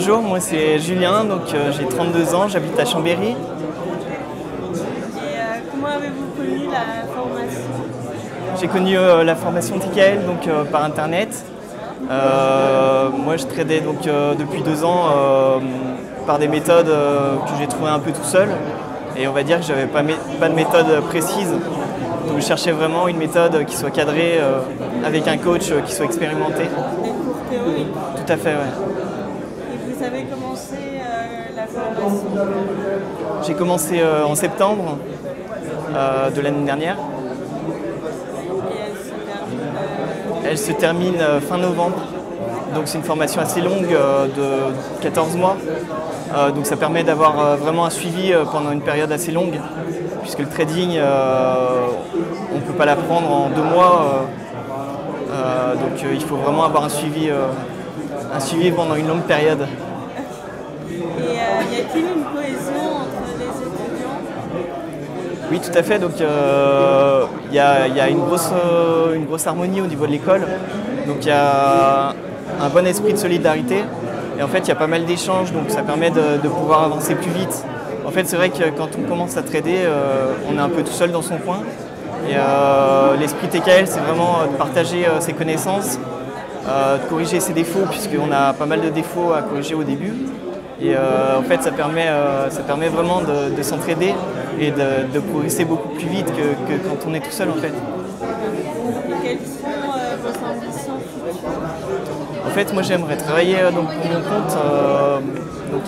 Bonjour, moi c'est Julien, donc j'ai 32 ans, j'habite à Chambéry. Et comment avez-vous connu la formation? J'ai connu la formation TKL donc, par internet. Moi je tradais donc, depuis 2 ans par des méthodes que j'ai trouvées un peu tout seul. Et on va dire que j'avais pas de méthode précise. Donc je cherchais vraiment une méthode qui soit cadrée avec un coach qui soit expérimenté. Des cours théoriques? Tout à fait, ouais. Et vous avez commencé la formation? J'ai commencé en septembre de l'année dernière. Et Elle se termine fin novembre. Donc c'est une formation assez longue de 14 mois. Donc ça permet d'avoir vraiment un suivi pendant une période assez longue, puisque le trading, on ne peut pas l'apprendre en 2 mois. Donc il faut vraiment avoir un suivi pendant une longue période. Et y a-t-il une cohésion entre les étudiants? Oui, tout à fait. Donc il y a une grosse harmonie au niveau de l'école. Donc il y a un bon esprit de solidarité. Et en fait, il y a pas mal d'échanges, donc ça permet de pouvoir avancer plus vite. En fait, c'est vrai que quand on commence à trader, on est un peu tout seul dans son coin. Et l'esprit TKL, c'est vraiment de partager ses connaissances, de corriger ses défauts, puisqu'on a pas mal de défauts à corriger au début. Et en fait, ça permet vraiment de s'entraider et de progresser beaucoup plus vite que quand on est tout seul, en fait. Et quelles sont vos ambitions futures? En fait, moi, j'aimerais travailler donc, pour mon compte, donc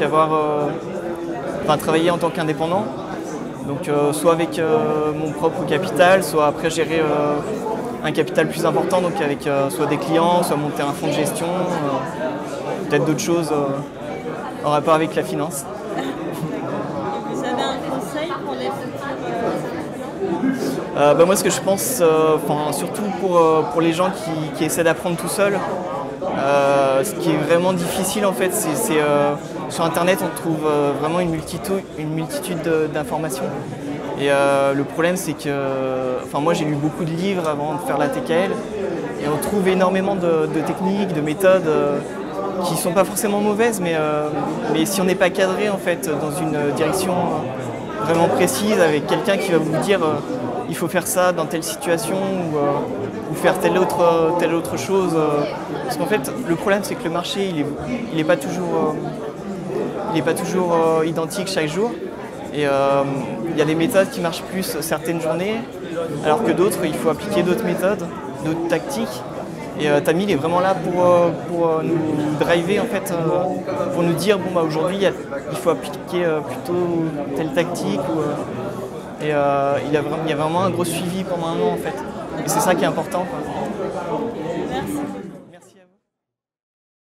travailler en tant qu'indépendant. Donc, soit avec mon propre capital, soit après gérer un capital plus important, donc avec soit des clients, soit monter un fonds de gestion, peut-être d'autres choses en rapport avec la finance. Et vous avez un conseil pour les futurs étudiants? Moi, ce que je pense, surtout pour les gens qui essaient d'apprendre tout seuls, ce qui est vraiment difficile en fait, c'est sur internet on trouve vraiment une multitude d'informations. Et le problème c'est que, moi j'ai lu beaucoup de livres avant de faire la TKL et on trouve énormément de techniques, de méthodes qui ne sont pas forcément mauvaises, mais si on n'est pas cadré en fait dans une direction vraiment précise avec quelqu'un qui va vous dire il faut faire ça dans telle situation ou faire telle autre chose. Parce qu'en fait, le problème, c'est que le marché, il est pas toujours identique chaque jour. Et il y a des méthodes qui marchent plus certaines journées, alors que d'autres, il faut appliquer d'autres méthodes, d'autres tactiques. Et Tamil est vraiment là pour nous driver, en fait, pour nous dire bon, aujourd'hui, il faut appliquer plutôt telle tactique. Et il y a vraiment un gros suivi pendant un an en fait. Et c'est ça qui est important, quoi. Merci.